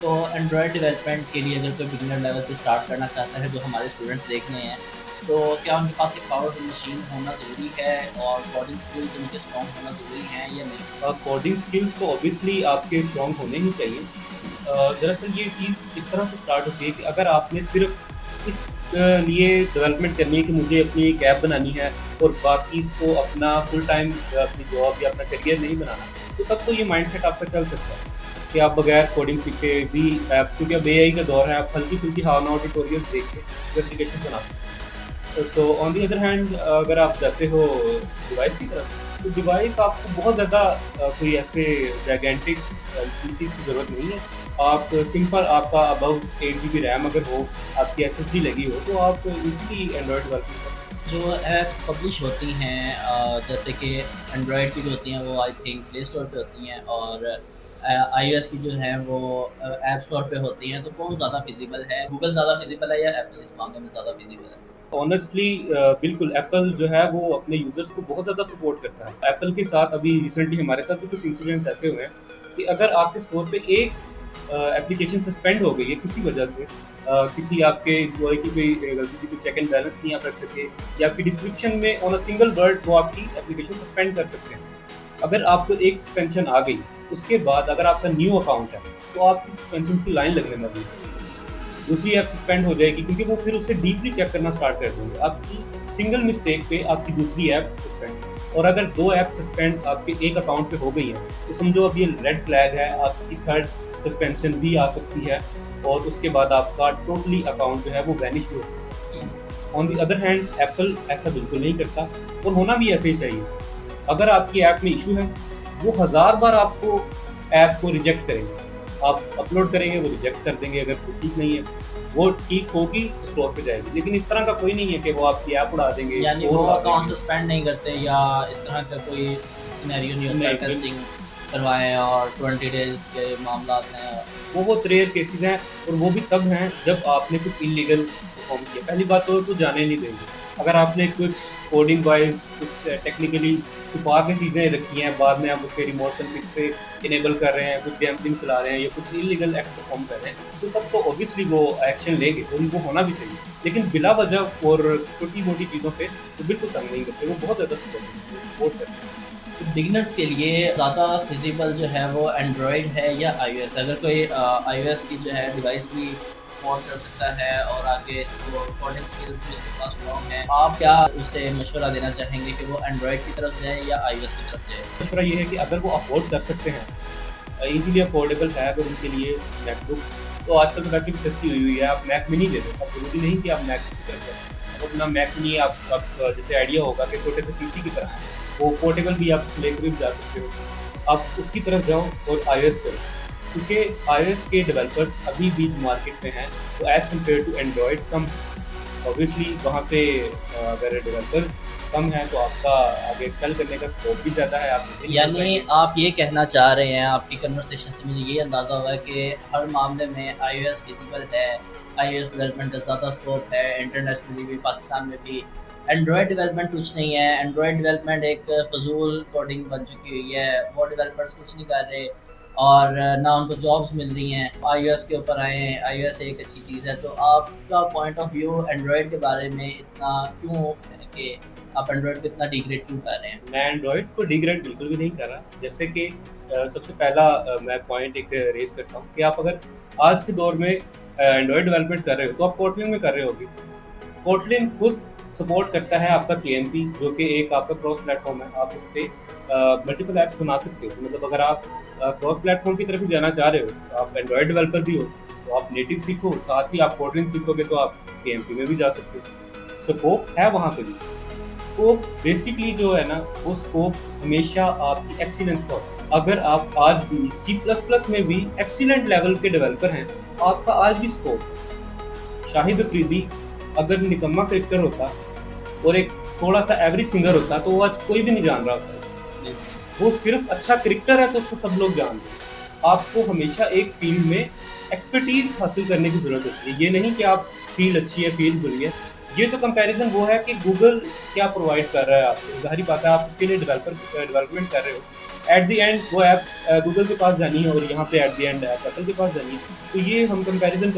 तो Android development के लिए अगर कोई बिगिनर लेवल पे स्टार्ट करना चाहता है, जो हमारे स्टूडेंट्स देख रहे हैं, तो क्या उनके पास एक पावरफुल मशीन होना ज़रूरी है और कोडिंग स्किल्स उनके स्ट्रॉन्ग होना ज़रूरी हैं या नहीं? कोडिंग स्किल्स तो ऑब्वियसली आपके स्ट्रॉन्ग होने ही चाहिए। दरअसल ये चीज़ इस तरह से स्टार्ट होती है कि अगर आपने सिर्फ इस लिए डेवलपमेंट करनी है कि मुझे अपनी एक ऐप बनानी है और बाकी इसको अपना फुल टाइम अपनी जॉब या अपना करियर नहीं बनाना, तो तब तो ये माइंडसेट आपका चल सकता है कि आप बगैर कोडिंग सीखे भी ऐप्स, क्योंकि अब एआई का दौर है, आप हल्की-फुल्की हाउ नाउ ट्यूटोरियल्स देख के एप्लीकेशन बना सकते हैं। तो ऑन दी अदर हैंड अगर आप जाते हो डिवाइस की तरफ, तो डिवाइस आपको बहुत ज़्यादा कोई ऐसे जाइगेंटिक पीसीज़ की ज़रूरत नहीं है। आप सिंपल आपका अबव 8 जीबी रैम अगर हो, आपकी एसएसडी लगी हो, तो आप ईज़िली एंड्रॉयड डेवलपमेंट कर सकते जो ऐप्स पब्लिश होती हैं जैसे कि एंड्रॉयड की जो होती हैं वो आई थिंक प्ले स्टोर पे होती हैं और आईओएस की जो हैं वो ऐप स्टोर पे होती हैं, तो कौन ज़्यादा फिजिबल है? गूगल ज़्यादा फिजिबल है या एप्पल इस मामले में ज़्यादा फिजिबल है? हैं। ऑनेस्टली बिल्कुल एप्पल जो है वो अपने यूज़र्स को बहुत ज़्यादा सपोर्ट करता है। एप्पल के साथ अभी रिसेंटली हमारे साथ भी कुछ इंसिडेंट्स ऐसे हुए हैं कि अगर आपके स्टोर पे एक एप्लीकेशन सस्पेंड हो गई है किसी वजह से, किसी आपके एम्प्लॉय की कोई गलती से कोई चेक एंड बैलेंस नहीं आप रख सके या आपकी डिस्क्रिप्शन में ऑन अ सिंगल वर्ड वो आपकी एप्लीकेशन सस्पेंड कर सकते हैं। अगर आपको एक सस्पेंशन आ गई, उसके बाद अगर आपका न्यू अकाउंट है, तो आपकी सस्पेंशन की लाइन लगने लगी। दूसरी ऐप सस्पेंड हो जाएगी क्योंकि वो फिर उससे डीपली चेक करना स्टार्ट कर देंगे। आपकी सिंगल मिस्टेक पे आपकी दूसरी ऐप सस्पेंड, और अगर 2 ऐप सस्पेंड आपके एक अकाउंट पे हो गई हैं, तो समझो अब ये रेड फ्लैग है, आपकी थर्ड सस्पेंशन भी आ सकती है और उसके बाद आपका टोटली अकाउंट जो है वो वैनिश भी हो सकता है। On the other hand Apple ऐसा बिल्कुल नहीं करता और होना भी ऐसे ही चाहिए। अगर आपकी ऐप में इश्यू है, वो हज़ार बार आपको ऐप को रिजेक्ट करेंगे। आप अपलोड करेंगे, वो रिजेक्ट कर देंगे, अगर वो ठीक नहीं है, वो ठीक होगी तो स्टोर पे जाएगी। लेकिन इस तरह का कोई नहीं है कि वो आपकी ऐप उड़ा देंगे, यानी स्टोर वो उड़ा अकाउंट देंगे। सस्पेंड नहीं करते या इस तरह का कोई सिनेरियो नहीं होता, नहीं, टेस्टिंग करवाएँ और 20 डेज़ के मामलात हैं। वो बहुत रेयर केसेज़ हैं और वो भी तब हैं जब आपने कुछ इल्लीगल परफ़ॉर्म किया। पहली बात तो वो जाने नहीं देंगे। अगर आपने कुछ कोडिंग वाइज़ कुछ टेक्निकली छुपा के चीज़ें रखी हैं, बाद में आप उसे रिमोट कॉन्फ़िग से इनेबल कर रहे हैं, कुछ डैम्पिंग चला रहे हैं या कुछ इल्लीगल एक्ट परफ़ॉर्म कर रहे हैं, तो तब तो ऑब्वियसली वो एक्शन लेंगे और उनको होना भी चाहिए। लेकिन बिला वजह और छोटी-मोटी चीज़ों पे वो बिल्कुल तंग नहीं करते, वो बहुत ज़्यादा सपोर्ट करते हैं। बिगिनर्स के लिए ज़्यादा फिजिबल जो है वो एंड्रॉयड है या आईओएस? अगर कोई आईओएस की जो है डिवाइस भी अफोर्ड कर सकता है और आगे इसको कोडिंग स्किल्स भी उसके पास स्ट्रॉन्ग है, आप क्या उसे मशवरा देना चाहेंगे कि वो एंड्रॉयड की तरफ जाए या आईओएस की तरफ जाए? मशवरा ये है कि अगर वो अफ़ोर्ड कर सकते हैं, ईज़िली अफ़ोर्डेबल है अगर उनके लिए मैकबुक, तो आजकल तो वैसे भी सस्ती हुई हुई है, आप मैक मिनी ले लो। अब ज़रूरी नहीं कि आप मैक की तरफ जाएँ। अब अपना मैक मिनी आप जैसे आइडिया होगा कि छोटे से पीसी की तरह है, वो पोर्टेबल भी आप लेकर भी जा सकते हो। आप उसकी तरफ जाओ और आईओएस करो, क्योंकि आईओएस के डेवलपर्स अभी भी जो मार्केट में हैं, वो एज़ कम्पेयर टू एंड्रॉयड कम, ऑब्वियसली वहाँ पे अगर डेवलपर्स कम हैं, तो आपका आगे एक्सेल करने का स्कोप भी ज़्यादा है, आप आगे निकल यानी पाएँगे। आप ये कहना चाह रहे हैं, आपकी कन्वर्सेशन से मुझे ये अंदाज़ा हुआ है कि हर मामले में आईओएस फिजिबल है, आईओएस डेवलपमेंट का ज़्यादा स्कोप है, इंटरनेशनली भी, पाकिस्तान में भी। एंड्रॉयड डेवलपमेंट कुछ नहीं है, एंड्रॉयड डेवलपमेंट एक फ़िज़ूल कोडिंग बन चुकी हुई है, वो डेवलपर्स कुछ नहीं कर रहे और ना उनको जॉब्स मिल रही हैं। आईओएस के ऊपर आए हैं, आईओएस एक अच्छी चीज़ है, तो आपका पॉइंट ऑफ व्यू एंड्रॉयड के बारे में इतना क्यों है कि आप एंड्रॉयड को इतना डिग्रेड क्यों कर रहे हैं? मैं एंड्रॉइड को डिग्रेड बिल्कुल भी नहीं कर रहा। जैसे कि सबसे पहला मैं पॉइंट एक रेज़ करता हूँ कि आप अगर आज के दौर में एंड्रॉइड डेवलपमेंट कर रहे हो, तो आप कोटलिन में कर रहे होगे। कोटलिन खुद सपोर्ट करता है आपका केएमपी, जो कि एक आपका क्रॉस प्लेटफ़ॉर्म है। आप उसपे मल्टीपल ऐप्स बना सकते हो। मतलब अगर आप क्रॉस प्लेटफ़ॉर्म की तरफ ही जाना चाह रहे हो, तो आप एंड्रॉइड डेवलपर भी हो, तो आप नेटिव सीखो, साथ ही आप कोटलिन सीखोगे तो आप केएमपी में भी जा सकते हो। स्कोप है वहाँ पे भी। स्कोप बेसिकली जो है ना, वो स्कोप हमेशा आपकी एक्सीलेंस का होता है। अगर आप आज भी सी प्लस प्लस में भी एक्सीलेंट लेवल के डेवलपर हैं, तो आपका आज भी स्कोप है। शाहिद अफरीदी अगर निकम्मा क्रिकेटर होता और एक थोड़ा-सा एवरेज सिंगर होता, तो वो आज कोई भी नहीं जान रहा होता उसको। वो सिर्फ़ अच्छा क्रिकेटर है, तो उसको सब लोग जानते हैं। आपको हमेशा एक फ़ील्ड में एक्सपर्टीज़ हासिल करने की ज़रूरत होती है। ये नहीं कि आप फ़ील्ड अच्छी है, फ़ील्ड बुरी है। ये तो कंपैरिज़न वो है कि गूगल क्या प्रोवाइड कर रहा है आपको। ज़ाहिर-सी बात है, आप उसके लिए डेवलपमेंट कर रहे हो। एट द एंड वो ऐप गूगल के पास जानी है और यहाँ पे at the end app Apple के पास जानी है। तो ये हम कंपैरिजन